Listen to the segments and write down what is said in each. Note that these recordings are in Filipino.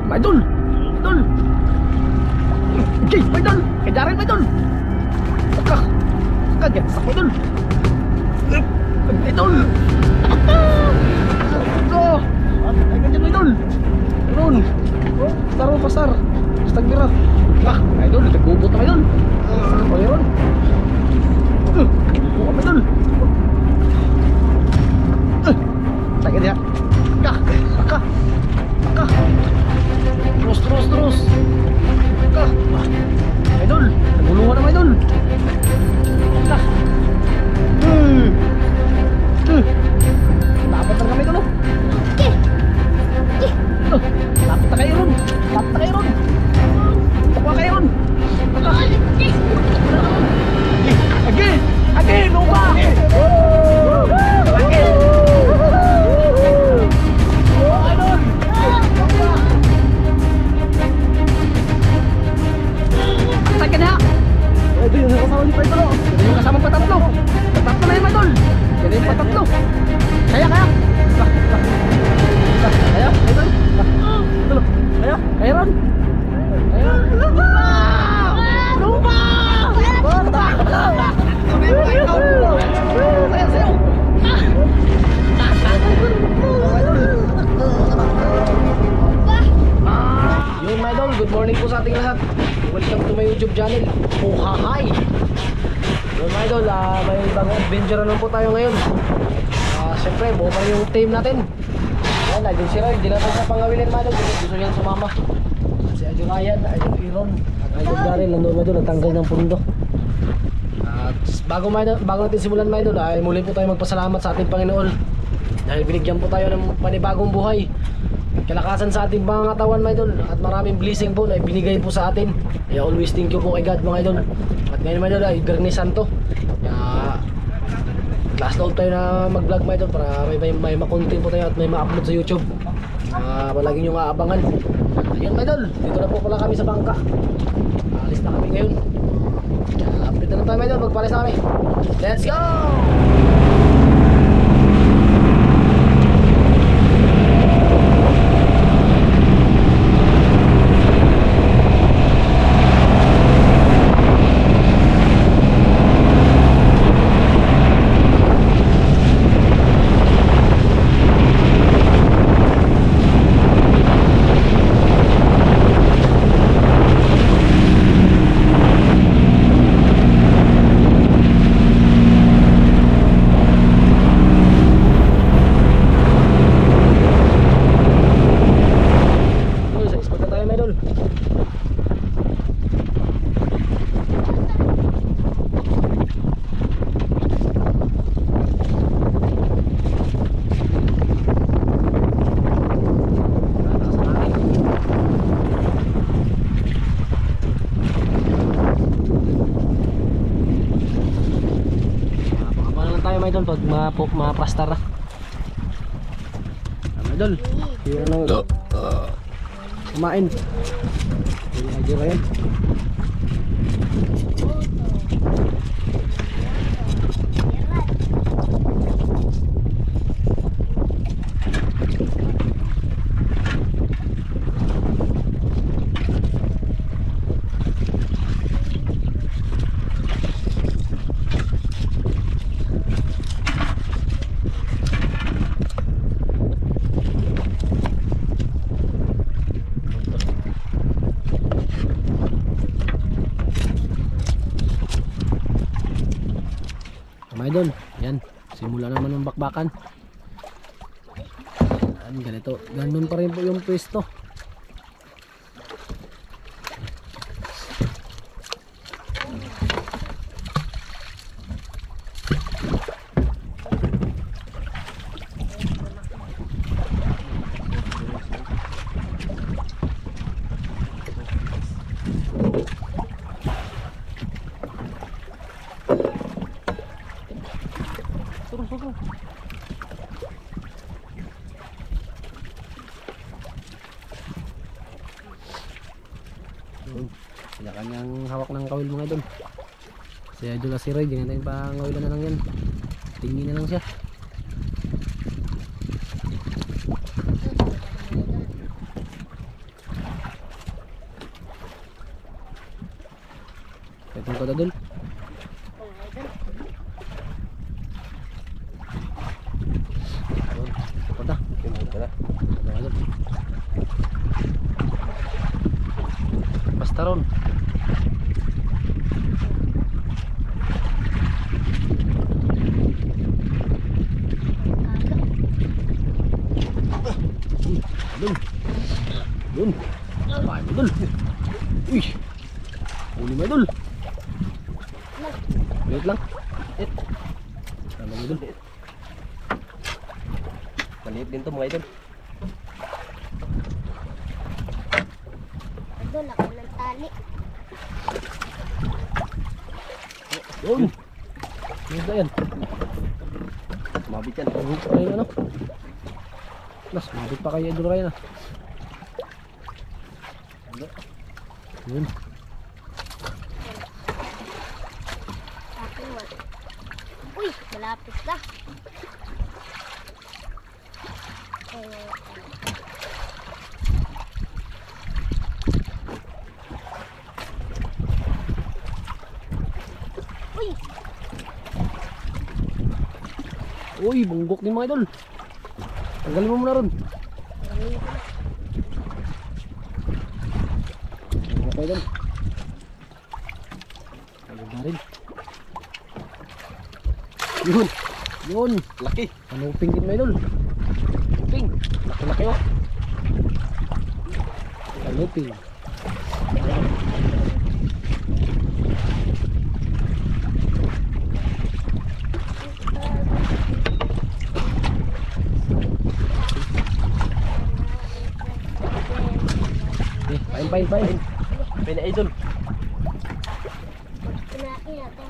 Idol! Idol! Okay, Idol! Kay Darren, Idol! Saka! Saka, dyan! Saka, Idol! Idol! Saka! Ay, ganyan, Idol! Idol! Pasar, pasar! Basta gira! Ah, Idol! Nagbubot na, Idol! Saka, Idol! Buka, Idol! Sakit ya! Saka! Saka! Saka! Terus, terus, terus! Saka! Idol! Nagulungan naman, Idol! Saka! Dapat na kami, Idol! Dapat na kayo ron! Dapat na kayo ron! Dapat kayo ron! Saka! Again! Again! Lupa! Again! Patay ka na! Ito yung kasama ni Pedro. Ito yung kasama patatlo. Patatlo na yung Idol. Ito yung patatlo. Kaya, kaya. Kaya, Idol. Kaya, kaya ron. Kaya. Lupa! Lupa! Sayo, sayo. Yun, my idol, good morning po sa ating lahat. Welcome to my YouTube channel. Oh, hi! Yun, my idol, may bagong adventure naman po tayo ngayon. Siyempre, buo pa rin yung team natin. Ayan, Idol si Roy, hindi natin sa pangawilin, my idol. Gusto niyang sumama. Si Idol Ryan, Idol Iron, at Idol Darren, nandun, my idol, natanggal ng pundo. At bago natin simulan, my idol, ay muli po tayo magpasalamat sa ating Panginoon. Dahil binigyan po tayo ng panibagong buhay. Kalakasan sa ating mga katawan, mga idol, at maraming blessing po na ibinigay po sa atin. Kaya always thank you po kay God, mga idol. At ngayon, mga idol, ay Biyernes Santo. Kaya last load tayo na mag-vlog, mga idol, para may makontent po tayo at may ma-upload sa YouTube. Palagi nyo maabangan. Ayun, mga idol, dito na po pala kami sa bangka. Alis na kami ngayon. Kaya update na tayo, mga idol, magpalis na kami. Let's go! Pag maplastar na idol, yun lang kumain yun lang yan. Idol, yan, simula naman ng bakbakan. Yan, ganito, ganun pa rin po yung pwesto. Kanya-kanyang hawak ng kawil, mga idol. Si Idol si Roy, hindi natin pangawilan na lang yan. Tingin na lang siya. Ang kada dun. Kada. Kada. Basta ron. Dun. Dun. Ay, dun. Uy. Uli mo dun. Wait lang. Tama mo dun. Maliit din to mga idol. Idol, ako ng tali. Dun. Ano ba yan? Mabit yan. Mabit pa kayo ano? Mas, mabit pa kayo idol Ryan ah. Yun. Akin wala. Uy, malapit na. Uy, Uy, bunggok din mga idol. Tanggalin mo muna ron. Bunggok mga idol. Tanggalin na rin. Yun. Yun. Laki. Kanuping din mga idol. Kanuping. Laki-laki oh. Kanuping. Pain. Pina idol. kinain natin.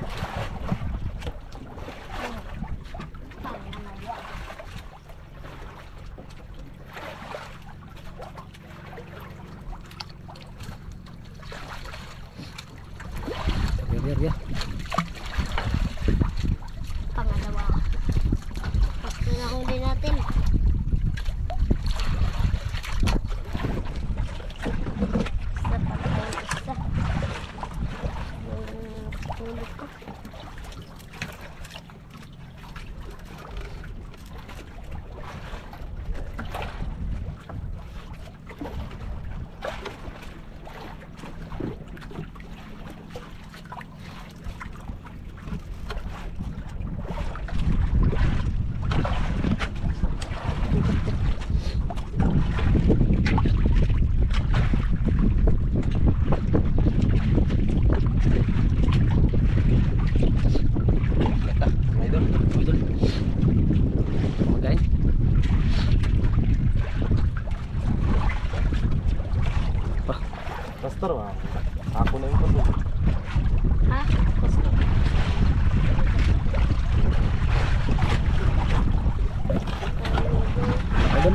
Ya. Pangalawa. Tapos pinahuli natin. Isa pa tayo isa. Yung huli ko. Pastor, ako na yung pastor. Ha? Pastor. Idol.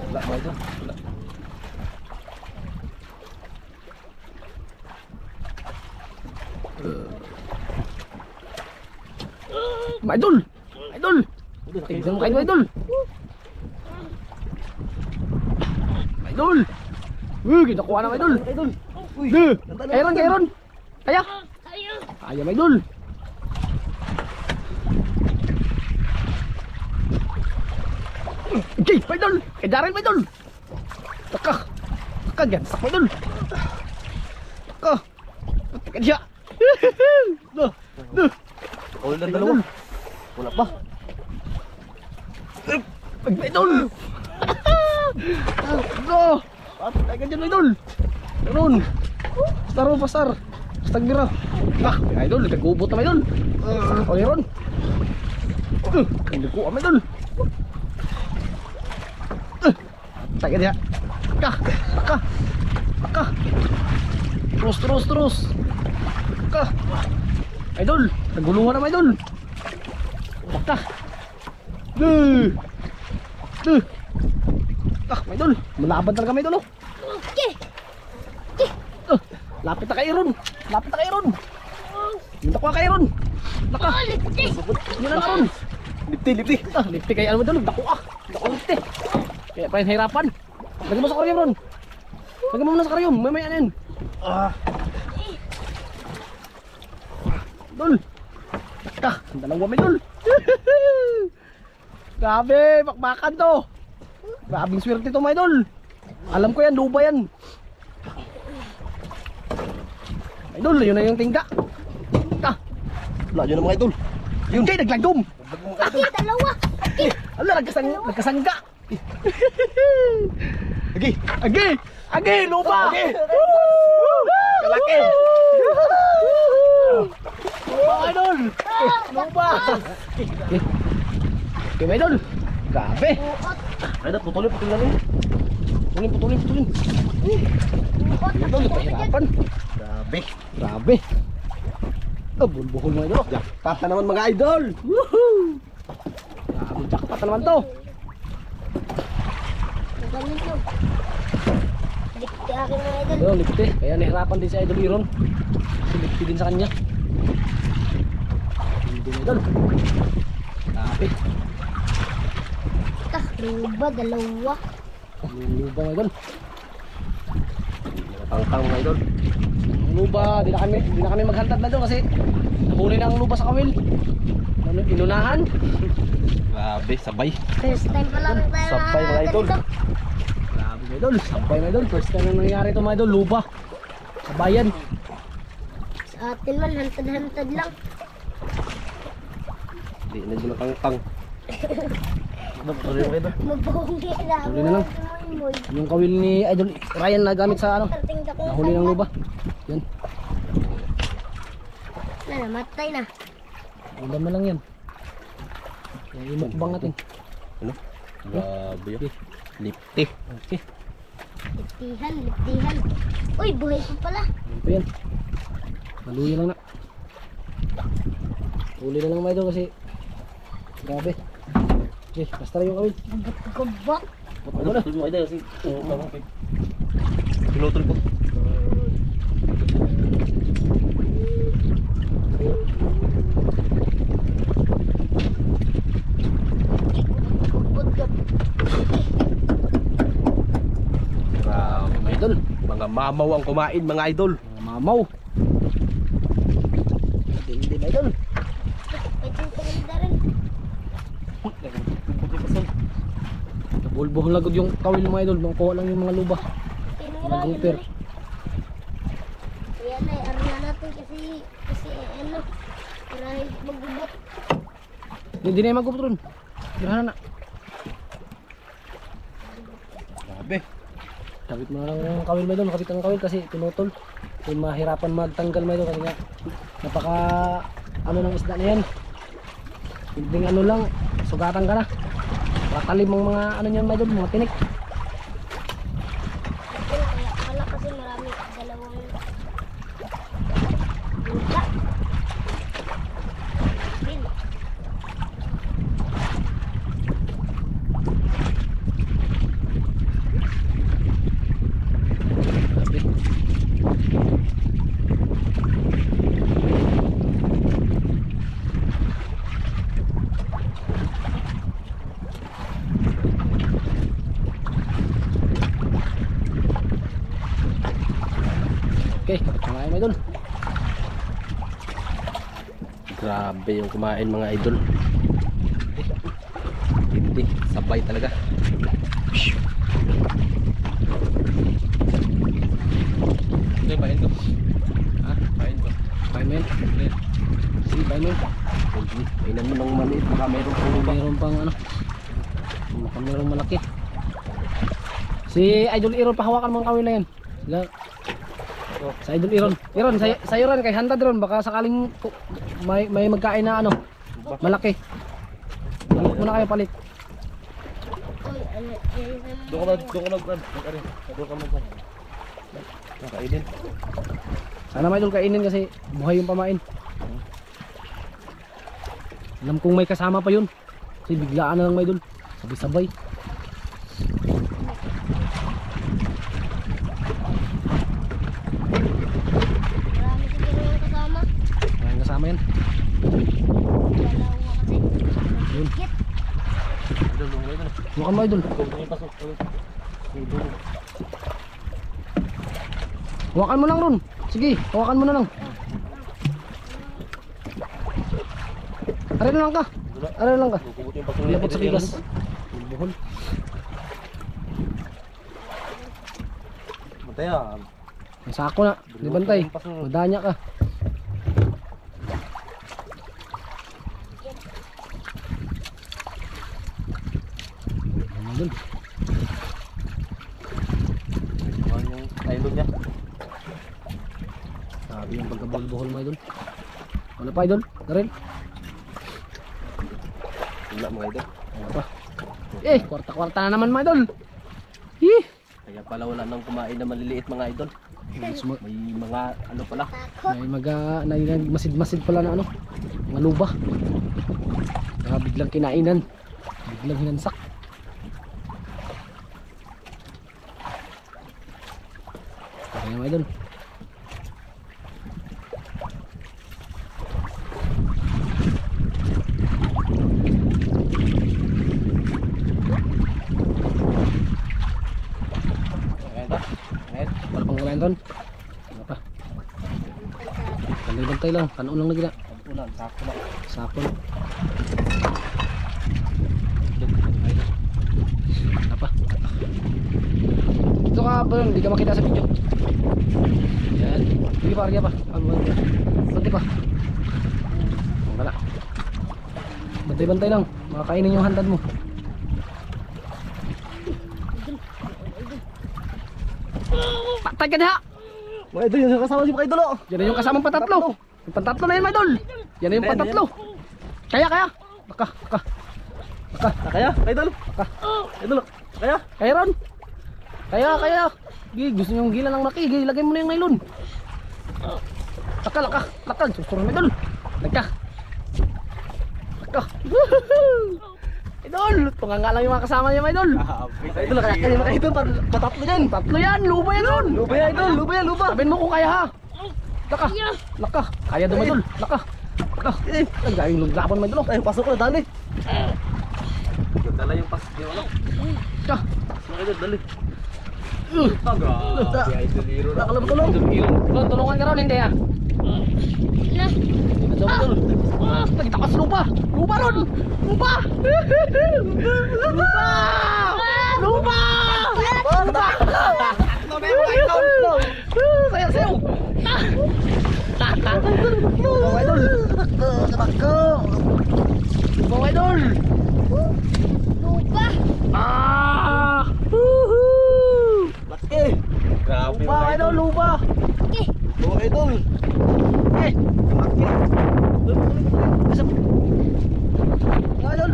Wala mo idol. Wala. Idol. Idol. Tignan mo kayo idol. Idol. Kita kuha ng idol. Idol. Uy. Kairon. Kaya. Kaya mga idol. Okay, mga idol. Kay Darren mga idol. Taka. Taka yan. Sak mga idol. Taka. Taka siya. Duh. All na dalawa. Wala pa. Mga idol. Go. Patay ka dyan mga idol. Ron. Pasar. Basta gira. Mga idol. Nagkagubot na mga idol. Okay Ron. Hindi ko mga idol. Patay ka dyan. Ka. Terus. Ka. Idol. Nagulungan na mga idol. Ka. Duh. Mga idol, malabad talaga mga idol oh. Okay. Lapit na kay Ron. Yung takwa kay Ron. Naka. Yun na Ron. Lipti. Lipti kay ano mo doon, dako lipti. Kaya pa yung hirapan. Lagyan mo sa koryam Ron. Lagyan mo muna sa karyom, mamaya na yun. Idol. Taka, ang dalawa may idol. Grabe, bakbakan to. Grabing swerte to, mga idol. Alam ko yan, luba yan. Idol, yun na yung tingga. Taka. Wala yun ang mga idol. Yun kayo, naglagom. Aki, dalawa. Aki. Ala, nagkasangga. Agi. Agi, lupa. Kalaki. Lupa, idol. Lupa. Okay, mga idol. Grabe. Ay, putulin lang yun. Putulin. Idol, pahirapan. Grabe. Bulbuhol mga idol. Jackpot naman mga idol. Woohoo! Grabe, jackpot naman to. Ganyan to. Dikti akin mga idol. Ayun, lipte. Kaya nahirapan din si Idol Iron. Kasi lipte din sa kanya. Hindi na idol. Grabe. Luba, dalawa. Luba mga idol. Tangtang mga idol. Ang luba, di na kami maghantad na doon kasi nahuli na ang luba sa kawil. Inunahan. Grabe, sabay. First time pa lang tayo Sabay, mga idol. ganito. Grabe mga idol. Sabay mga idol. First time na nangyari ito mga idol. Luba. Sa bayan. Sa atin man, hantad-hantad lang. Hindi na dyan tangtang. Putulin mga idol. Mabonggi na. Huli na lang. Moy. Yung kawil ni Idol Ryan na gamit sa ano. Tingnan ko. Nahuli ng luba. Yan. Namatay na. Ulam na lang yan. Kaya imukbang natin. Ano? Grabe yun. Lipte. Okay. Liptihan. Uy, buhay pa pala. Ano pa yan? Maluya lang na. Uli na lang mga idol kasi grabe. Okay, basta na yung kawil. Gubot. Ano na? Tulong mga idol kasi pinutol ko. Grabe mga idol. Mga mamaw ang kumain mga idol. Mga mamaw. Hindi mga idol. Ito yung paganda rin. Bulbuhol lagod yung kawil mga idol. Mangkuha lang yung mga luba. Tinira Mga yun grouper. rin. Kaya na, arna natin kasi ano, marahil magbubot. Hindi na yung magkupot ron. Girahan na. Grabe. Kabit mo na lang yung kawil mga idol. Kabit ang kawil kasi pinutol. Kung mahirapan magtanggal mga idol kasi nga napaka ano ng isda na yan. Hindi ano lang, sugatan ka na. Ratalim ang mga ano niyan mga idol, mga tinik. Kaya pala kasi marami dalawang lupa. Bin. Okay, kumain mga idol. Grabe yung kumain mga idol. Hindi, sabay talaga. Ito yung pain ko. Ha? Pain ko. Kain mo yan. Sige, kain mo yan. Kailan mo ng maliit, baka mayroon pang lupa. Mayroon pang ano. Baka mayroong malaki. Si Idol Iron, pahawakan mo ang kawil na yan. Sila. Sa Idol Iron. Iron, sa'yo rin, kay Handa ron. Baka sakaling may magkain na ano. Malaki. Palit muna kayo, palit. Uy, ano, Doon ka mag-pan. Doon ka mag-pan. Nakainin. Sana may idol kainin kasi buhay yung pamain. Alam kong may kasama pa yun. Kasi biglaan na lang may idol. Sabay-sabay. marami siguro yung kasama. Maraming kasama yan. Dalawa kasi. Yun. Hit. Idol, idol. Bukan mo idol. Pasok. Hawakan mo lang ron. Sige, hawakan mo na lang. Aray na lang ka. Aray na lang ka. Lapot sa bigas. Buhol. Matay ah. May sako na. Di bantay. Madanya ka. Ayun. Yung idol niya. Sabi yung pagkabuhol mo idol. Wala pa idol. Karin. Wala mga idol. Wala pa. Kwarta-kwarta na naman mga idol. Ih. Kaya pala wala nang kumain na maliliit mga idol. May mga ano pala. May masid-masid pala na ano. Mga luba. Kaya biglang kinainan. Biglang hinansak. Kaya mga idol. Wala pang kalayan doon. Wala pa. Bantay lang. Kanon lang na gina. Ulan, sako na. Sako na. Wala pa. Ito ka ba yun? Hindi ka makita sa video. Yan. Sige pa, arya pa. Bantay pa. Wala. Bantay-bantay lang. Makakainin yung hantad mo. Patay ka na! Mga idol, yung kasama si mga idol oh. Yan na yung kasamang patatlo. Yung pantatlo na yun, mga idol. Yan na yung pantatlo. Kaya. Baka. Kaya, idol. Idol, kaya. Kaya ron. Kaya. Gusto nyo yung gila ng laki. Lagay mo na yung nylon. Laka. Susuro mga idol. Laka. Idol, tunga lang yung mga kasama niya, mga idol. Idol, kaya kayo mga idol. Patatlo yan. Tatlo yan, luba yan ron. Luba yan, idol. Luba. Sabihin mo kung kaya ha. Laka. Kaya doon, mga idol. Laka. Ang gayong luglapan, mga idol. Ay, pasok ko na, dali. Dala yung pas. Yung ano. Ka. Mga idol, dali. Grabe, idol hero na. Tulong. Tulungan ka ron, hindi ha. Idol. Nagtakas lupa. Lupa ron. Lupa. Sayaw. Mga idol. Mga idol. Lupa. Laki. Grabe Lupa, mga idol, lupa. Mga idol. Eh. Laki. Mga idol.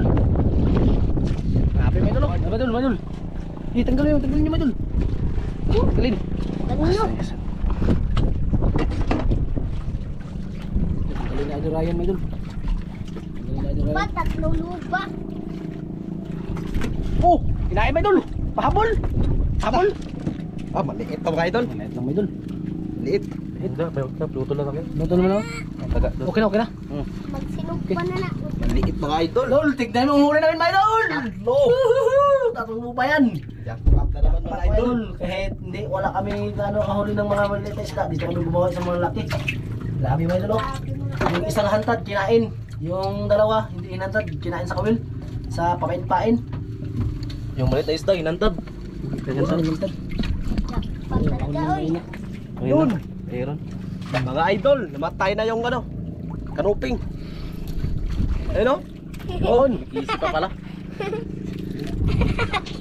Grabe, mga idol. Mga idol. Tanggalin niyo, mga idol. Tanggalin. Kanino? Tanggalin na idol Ryan, mga idol. Tanggalin na idol Lupa, Ryan. tatlong lupa. Oh, kinain, mga idol. Pahabol. Habol. Maliit pa mga idol. Maliit lang, mga idol. Liit. Hindi, may utap. Luto lang kami. Luto naman ako. Okay na. Magsinog pa na na. Maliit mga idol. Idol, tignan mo ang huli namin, mga idol. Tatlong lupa yan. Jackpot na naman mga idol. Kahit hindi, wala kami kahuli ng mga maliit na isda. Dito kami gumawa sa mga laki. Grabe, mga idol. Yung isang hantad, kinain. Yung dalawa, hindi inantad, kinain sa kawil. Sa papain-pain. Yung maliit na isda, inantad. Sa inantad. Pa talaga, oy. Yun. Aaron. Mga idol, namatay na yung ano. Kanuping. Ayun o. Yun. Isip pa pala.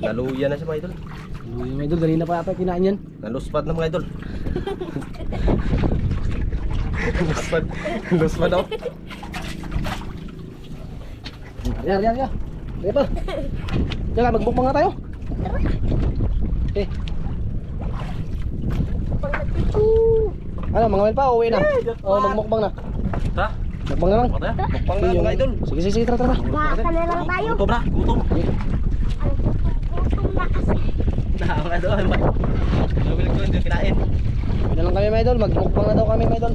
Naluya na siya mga idol. Yung mga idol, ganina pa ata kinain yan. Naluspad na mga idol. Luspad. Luspad ako. Arya. Sige pa. Diyan ka, magbukbang nga tayo. Okay. Ano, mga men pa, uwi na. Magmukbang na. Ha? Mukbang na lang. Mukbang na mga idol. Sige, tara. Baka na lang tayo. Gutom na, gutom. Gutom na kasi. Mga idol, nabilig ko hindi kinain. Uwi na lang kami, mga idol. Magmukbang na daw kami, mga idol.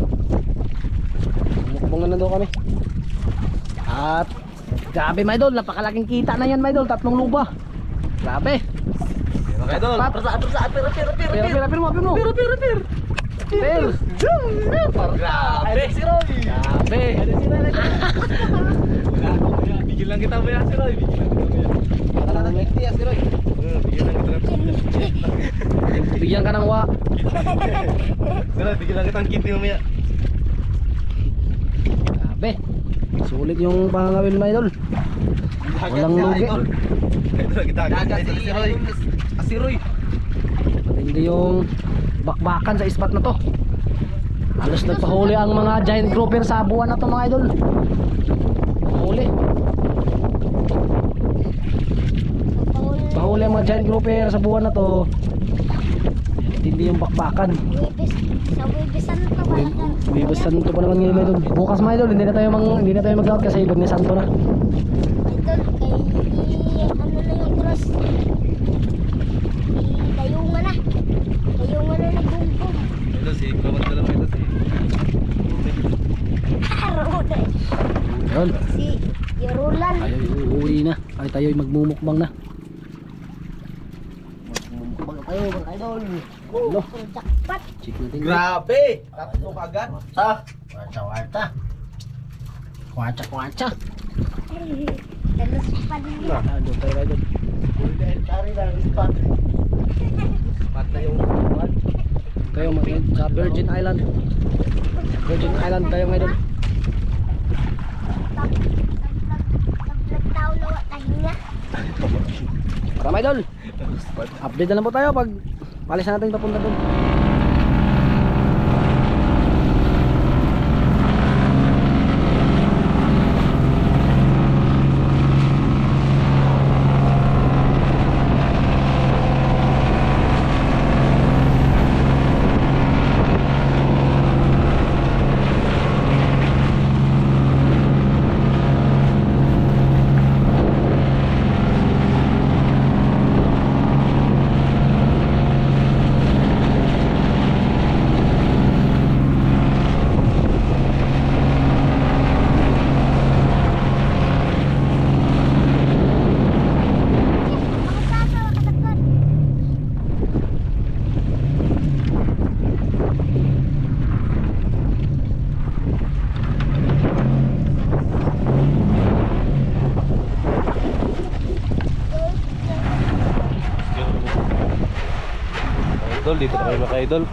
Magmukbang na daw kami. At grabe, mga idol, napakalaking kita na yan, mga idol. 3 luba. Grabe. Mga idol, Pir mo. Pero, Grabe! Si Roy! grabe. Bigyan lang kita ba yan si Roy? Bigyan lang kita si Roy. Bigyan lang kita. Bigyan ka ng wa. Si Roy, bigyan lang kita ng kinti mamaya. Grabe. Sulit yung pangangawin mo, idol. Walang lugi. Ito lang kita. Si Roy. Si Roy. Hindi yung bakbakan sa spot na to. Halos nagpahuli ang mga giant grouper sa buwan na to, mga idol. Pahuli. Pahuli ang mga giant grouper sa buwan na to. Hindi yung bakbakan. Sa Wibis Santo ba? Bibis Santo pa naman ngayon, idol. Bukas, mga idol, hindi na tayo mag-out kasi ibig ni Santo na. Idol, kay ano na yung cross. Dayungan na. Dayungan na nagbungkong. Ito si Kamat na lang ito si. Araw na. Yun. Si Yorulan. Tayo uuwi na. Ay tayo magmumukbang na. Magmumukbang tayo mga idol. Ano? Jackpot. Check natin. Grabe! Tatlo kagad. Ha? Warta. Kwacha. Dalos pa din. Ano tayo, idol? Sapat na yung kuwan. Tayo sa Virgin Island. Virgin Island tayo ngayon. Tao lawa tahinga. Tama, idol. Update na lang po tayo pag palisan natin papunta doon. Idol, dito na kayo mga idol.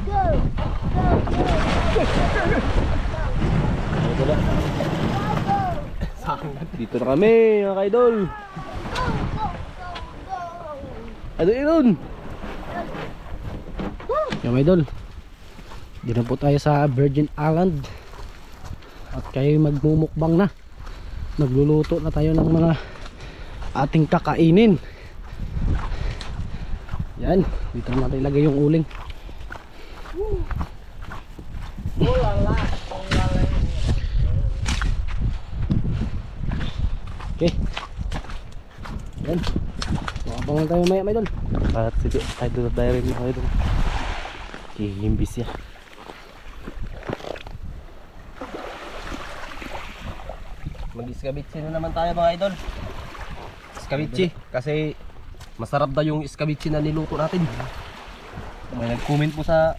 Idol na. Dito na kami mga idol. Idol. Yung idol. Dito na po tayo sa Virgin Island. At kayo magmumukbang na. Nagluluto na tayo ng mga ating kakainin. Yan, dito na natin ilagay yung uling. Okay. Yan. Makabangan tayo maya, idol. At si idol tayo rin mga idol. Kihimbis ya. Mag-iskabitsi na naman tayo mga idol. Iskabitsi kasi masarap daw yung iskabitsi na niluto natin. May nag-comment po sa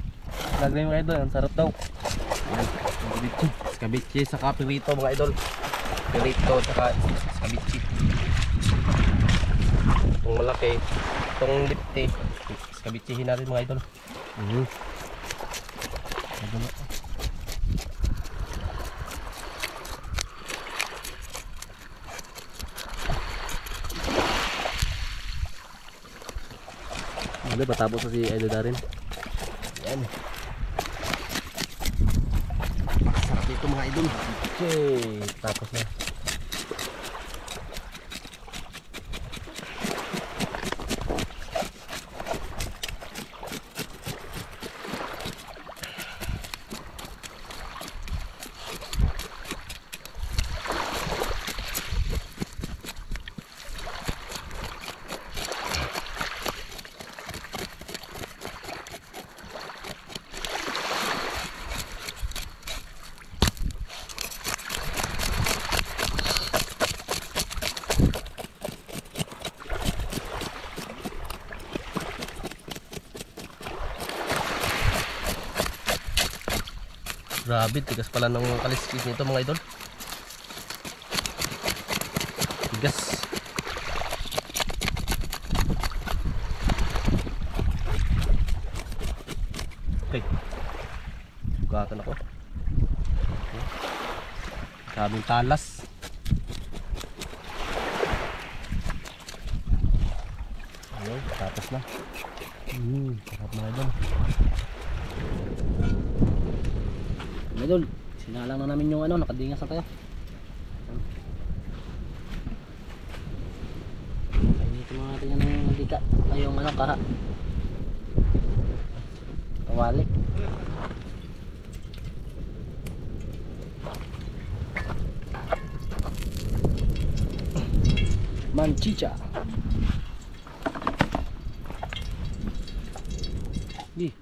vlog na yung mga idol, ang sarap daw. Iskabitsi. Iskabitsi saka pirito mga idol. Pirito saka iskabitsi. Itong malaki, itong lipti, iskabitsihin natin mga idol. Idol na. Ano, patapos na si Idol Darin. Yan. Sarap dito mga idol. Okay, tapos na. Grabe, tigas pala ng kaliskis nito mga idol. Tigas. Okay. Sugatan ako. Okay. Sabing talas. Ayun, tapos na. Sarap mga idol. Idol, sinalang na namin yung ano, nakadingas na tayo. Kainitin mo natin yan ng dika. Ay yung ano, kaha. Kawali. Manchicha. Di.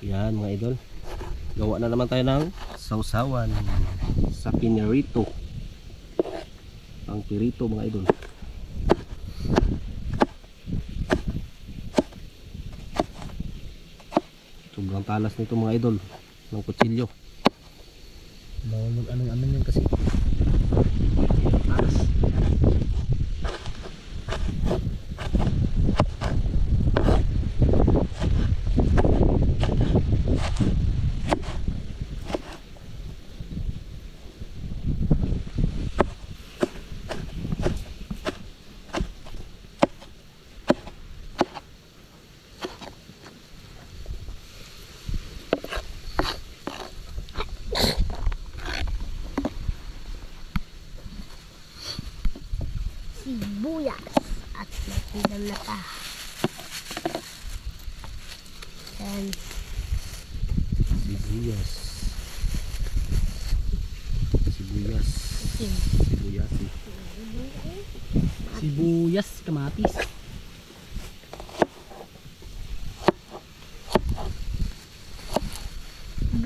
Yan mga idol. Gawa na naman tayo ng sausawan sa pinirito. Ang pirito mga idol. Sobrang talas nito mga idol ng kutsilyo. Bawal mag ano yan kasi. Talas. Sibuyas at matinang nata. And Sibuyas. Sibuyas. Sibuyas. Sibuyas, kamatis.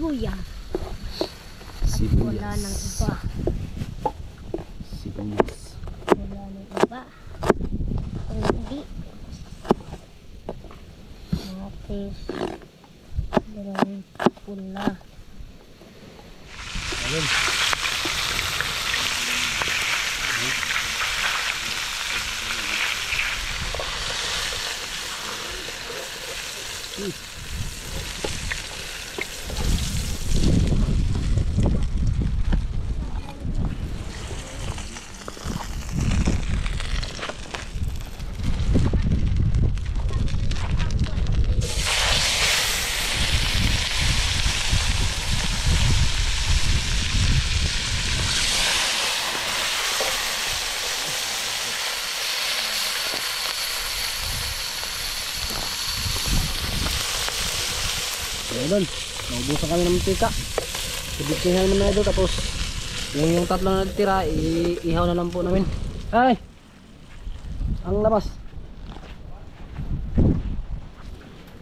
luya. Sibuyas. Wala nang iba. Sibuyas. Wala nang iba. Kung hindi, matis. Maraming pula. Ayun. Idol, naubusan kami ng mantika. Ibigyan naman na idol, tapos yung tatlo na natitira, ihaw na lang po namin. Ay! Ang labas.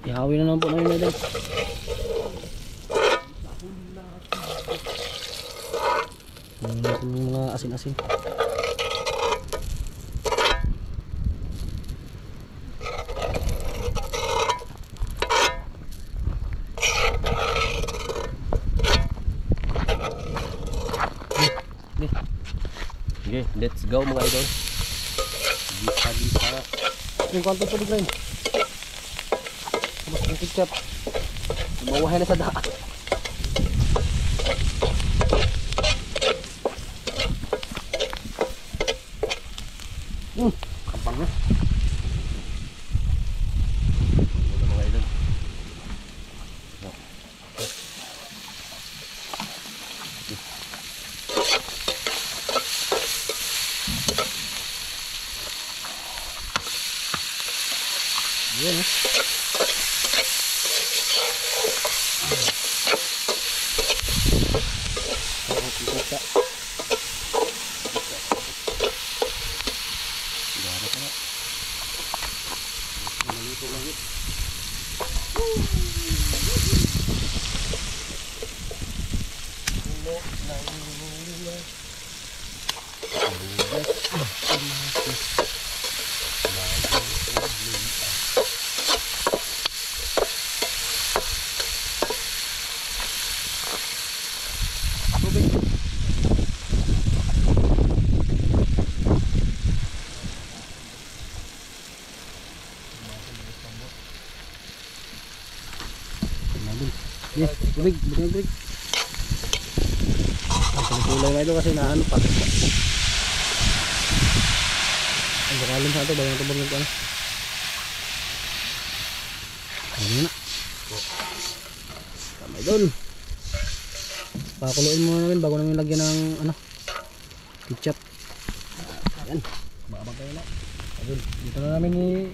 Ihawin na lang po namin idol. Yung mga asin-asin. Okay, let's go mga idol. Gisa-gisa. Yung konti po rin. Tapos yung ketchup. Mawahay na sa daan. Kapang na. Ito mga idol. Yan eh. Yes, tubig, bigyan tubig. Ang kulay na ito kasi naano pa. Ang bakalim sa ito, bayan ito bang ano? Ano na? Tama idol. Pakuluin muna namin bago namin lagyan ng ano, ketchup. Ayan, babag tayo na. Idol, dito na namin ni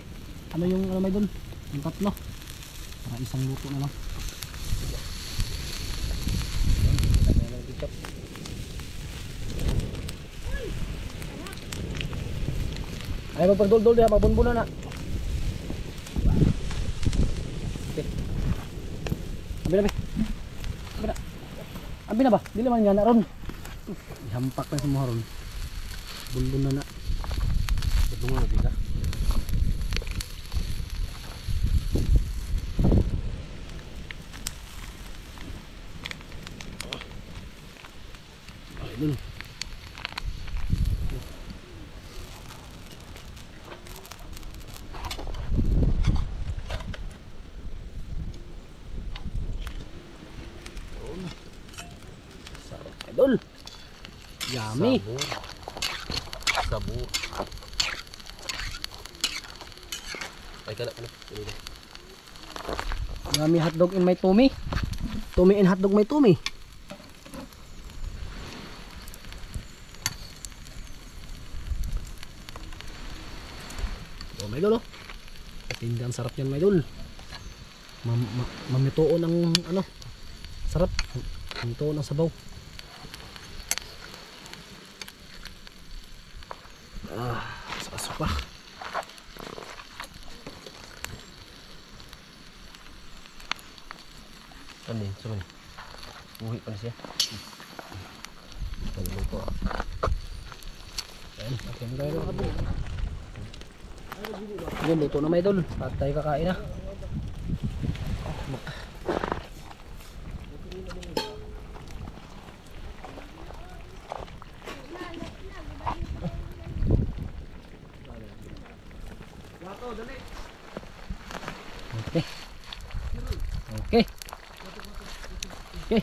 ano yung ano idol? Yung tatlo. Para isang luto na lang. Ay magpagdol-dol diha, magbunbunan na. Okay. Abi na ba? Abi na. Abi na ba? Dili man nga na ron. Ihampak na semua ron. Bunbun na na. Bunbun na dila. Dun. Idol. Yummy. Sabur. Ay kana ano? Yummy hotdog in my tummy. Tummy in hotdog my tummy. Oh my idol oh. Patindi ang sarap yan my idol. Mamituon ang ano. Sarap. Mamituon ang sabaw. Sasok pa. Ano yun? Saan yun? Uwi pa na siya. Ano po? Ayan, okay mo tayo mga kapatid. Yun, luto na may idol. At tayo kakain na. Okay. Okay. Okay.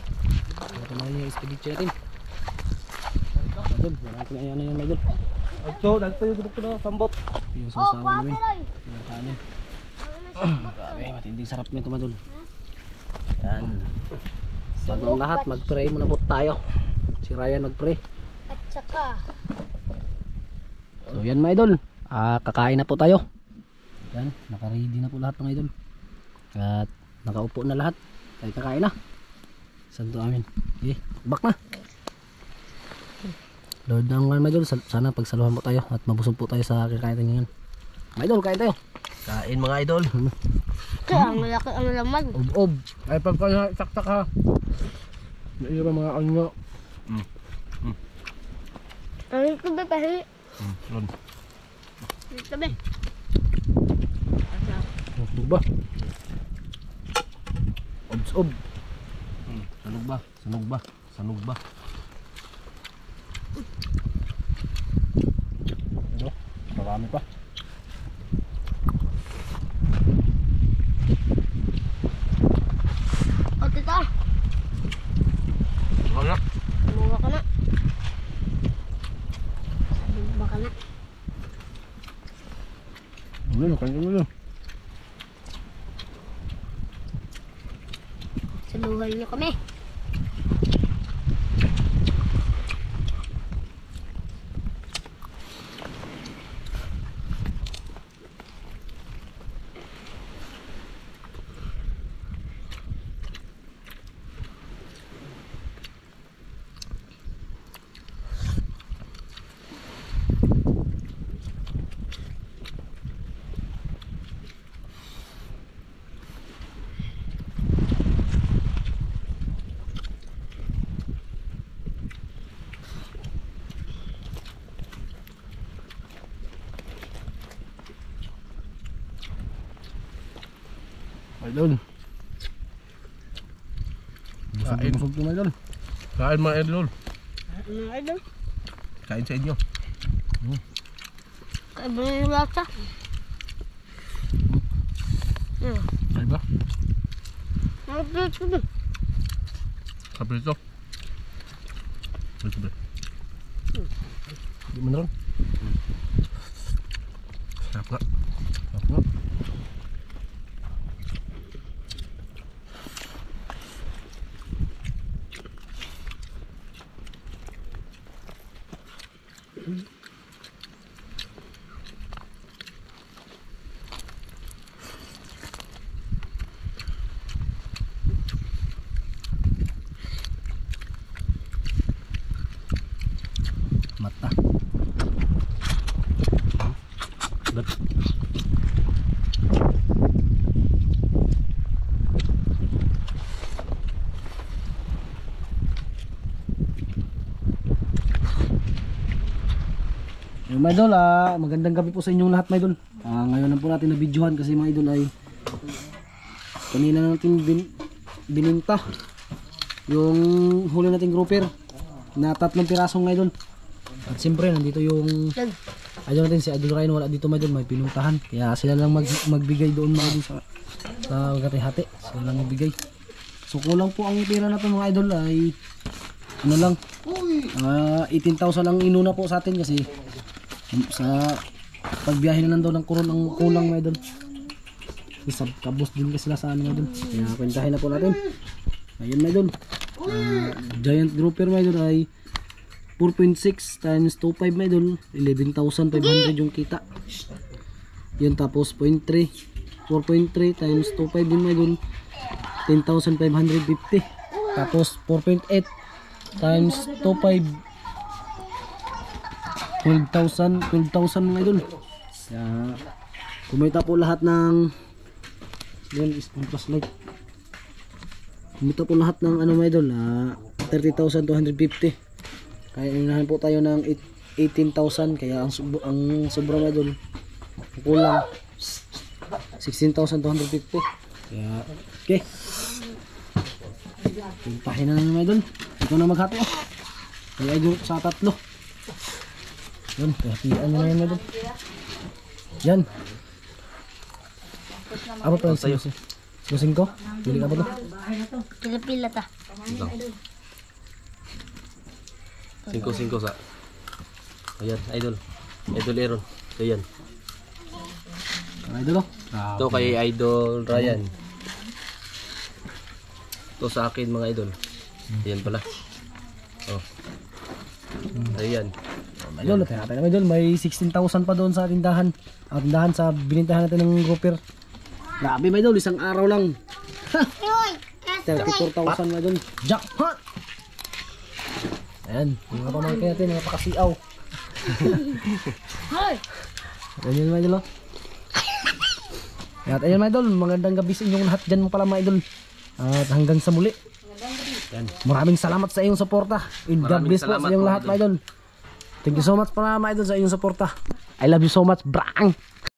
Ito na yung spaghetti natin. Idol, wala ko na yan yung idol. Acho, dagto yung dito na sambot. Yung sasawa namin. Yung kanin. Grabe, matinding sarap nito madol. Yan. Bagong lahat, mag-pray muna po tayo. Si Ryan mag-pray. At saka, So yan mga idol. Kakain na po tayo. Yan, naka-ready na po lahat mga idol. At nakaupo na lahat. Tayo kakain na. Santo amin. Okay, bak na. Lord ng mga idol, sana pagsaluhan po tayo at mabusog po tayo sa kakain ngayon. Mga idol, kain tayo. Kain mga idol. kaya ang malaki ang laman. Ob-ob. Ay pagka saksak ha. Naira mga anyo. Ang ito ba pahingi? Ron. Ito ba? Ob ba? Obs-ob. Sanog ba? Sanog ba? Sanog ba? Ano? Marami pa. O tita, Wala. buka ka na. Buka ka na. Ano, kain mo na. Saluhan niyo kami. Idol. Kain. Busog po, Idol. Kain mga Idol. Idol. Kain sa inyo. Iba na yung lasa. Ay ba? Nag-plate ko dun. Kaprito. Ito ba? Di mo na ron. Sarap nga. Sarap nga. Mata. Ulat. Yung mga idol, magandang gabi po sa inyong lahat mga idol. Ngayon lang po natin na videohan kasi mga idol ay kanina natin bininta yung huli nating grouper na 3 pirasong mga idol. At siyempre nandito yung idol natin si Idol Ryan, wala dito mga idol, may pinuntahan. Kaya sila lang magbigay doon mga idol sa hati-hati. Sila lang magbigay. So kulang po ang pera na to mga idol ay ano lang 18,000 lang inuna po sa atin kasi sa pagbiyahe na lang daw ng kuron ang kulang mga idol. Kasi kabos din kasi sila sa ano mga idol. Kaya kwentahin na po natin. Ayun mga idol. Giant grouper mga idol ay 4.6 times 2.5 mga idol, 11,500 yung kita. Yun, tapos 4.3 times 2.5 din mga idol, 10,550. Tapos 4.8 times 2.5, 12,000 mga idol. Kumita po lahat ng yun is plus light. Kumita po lahat ng ano mga idol, 30,250. Kaya inahan po tayo ng 18,000. Kaya ang sobrang mga idol kulang 16,250. Kaya okay, pintahin na naman mga idol. Ito na maghati kaya idol sa tatlo. Yun, kaya na yan mga idol. Yan. Apa pa sa'yo? Susing ko? Pili ka ba ito? Pila-pila ta. 5 sa. Ayan, idol. Idol Aaron. Ito yan. Ang idol Ito kay Idol Ryan. Ito sa akin mga idol. Ayan pala. Oh. Ayan. Idol, kaya natin idol, may 16,000 pa doon sa tindahan. Ang tindahan sa binintahan natin ng grouper. Grabe mga idol, isang araw lang. 34,000 mga idol. Jackpot! Ayan, yung mga pamangkin natin, mga pakasiaw. Ayan mga idol. At ayun mga idol, magandang gabi sa inyong lahat dyan pala mga idol. At hanggang sa muli. Maraming salamat sa iyong suporta. And God bless po sa inyong lahat mga idol. Thank you so much pala mga idol sa iyong suporta. I love you so much, brang!